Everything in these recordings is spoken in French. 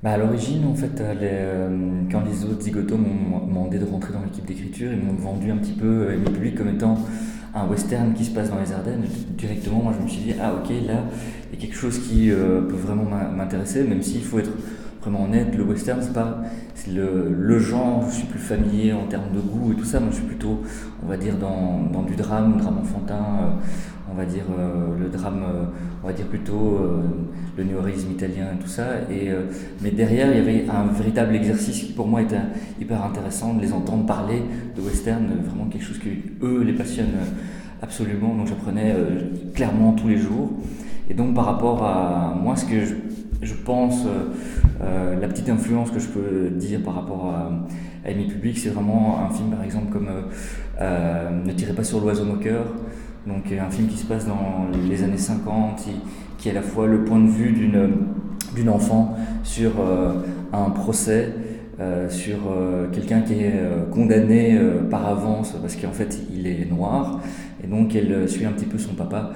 Bah, à l'origine, en fait, quand les autres zigotos m'ont demandé de rentrer dans l'équipe d'écriture, ils m'ont vendu un petit peu Aimé Public comme étant un western qui se passe dans les Ardennes. Directement, moi, je me suis dit, ah ok, là, il y a quelque chose qui peut vraiment m'intéresser, même s'il faut être vraiment honnête, le western, c'est le genre, je suis plus familier en termes de goût et tout ça. Moi, je suis plutôt, on va dire, dans du drame enfantin, on va dire le drame, on va dire plutôt le néoréalisme italien et tout ça. Mais derrière, il y avait un véritable exercice qui pour moi était hyper intéressant de les entendre parler de western, vraiment quelque chose qui eux les passionne absolument. Donc j'apprenais clairement tous les jours. Et donc par rapport à moi, ce que je pense, la petite influence que je peux dire par rapport à Amy Public, c'est vraiment un film par exemple comme Ne tirez pas sur l'oiseau moqueur, donc un film qui se passe dans les années 50, qui est à la fois le point de vue d'une enfant sur un procès, sur quelqu'un qui est condamné par avance parce qu'en fait il est noir, et donc elle suit un petit peu son papa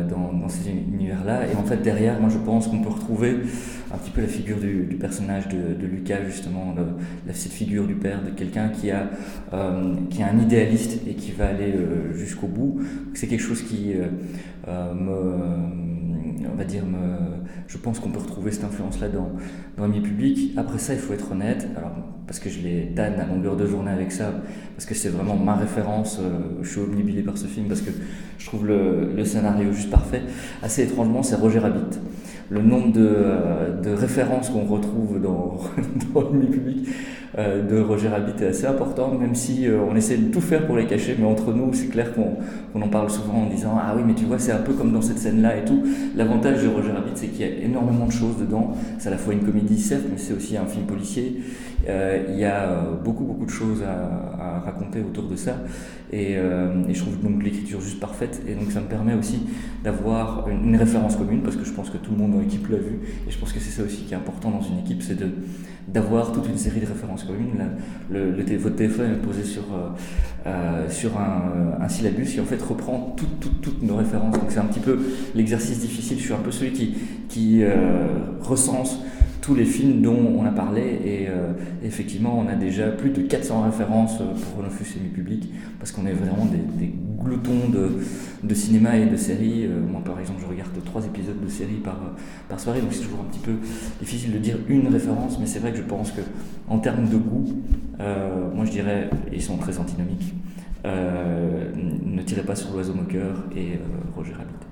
dans cet univers-là. Et en fait, derrière, moi je pense qu'on peut retrouver un petit peu la figure du personnage de Lucas, justement, cette figure du père, de quelqu'un qui est un idéaliste et qui va aller jusqu'au bout. C'est quelque chose qui on va dire, je pense qu'on peut retrouver cette influence-là dans mes publics. Après ça, il faut être honnête, alors, parce que je les tanne à longueur de journée avec ça, parce que c'est vraiment ma référence, je suis obnubilé par ce film, parce que je trouve le scénario juste parfait. Assez étrangement, c'est Roger Rabbit. Le nombre de références qu'on retrouve dans mes publics de Roger Rabbit est assez important, même si on essaie de tout faire pour les cacher, mais entre nous, c'est clair qu'on en parle souvent en disant ah oui, mais tu vois, c'est un peu comme dans cette scène-là et tout. L'avantage de Roger Rabbit, c'est qu'il y a énormément de choses dedans. C'est à la fois une comédie, certes, mais c'est aussi un film policier. Il y a beaucoup de choses à raconter autour de ça. Et je trouve donc l'écriture juste parfaite. Et donc ça me permet aussi d'avoir une référence commune, parce que je pense que tout le monde dans l'équipe l'a vu. Et je pense que c'est ça aussi qui est important dans une équipe, c'est d'avoir toute une série de références communes. Là, votre téléphone est posé sur un syllabus qui en fait reprend toutes nos références. Donc c'est un petit peu l'exercice difficile. Je suis un peu celui qui recense tous les films dont on a parlé, et effectivement on a déjà plus de 400 références pour Renofus et Mi-Public, parce qu'on est vraiment des gloutons de cinéma et de séries. Moi par exemple je regarde 3 épisodes de séries par soirée, donc c'est toujours un petit peu difficile de dire une référence, mais c'est vrai que je pense que en termes de goût, moi je dirais, ils sont très antinomiques, Ne tirez pas sur l'oiseau moqueur et Roger Rabbit.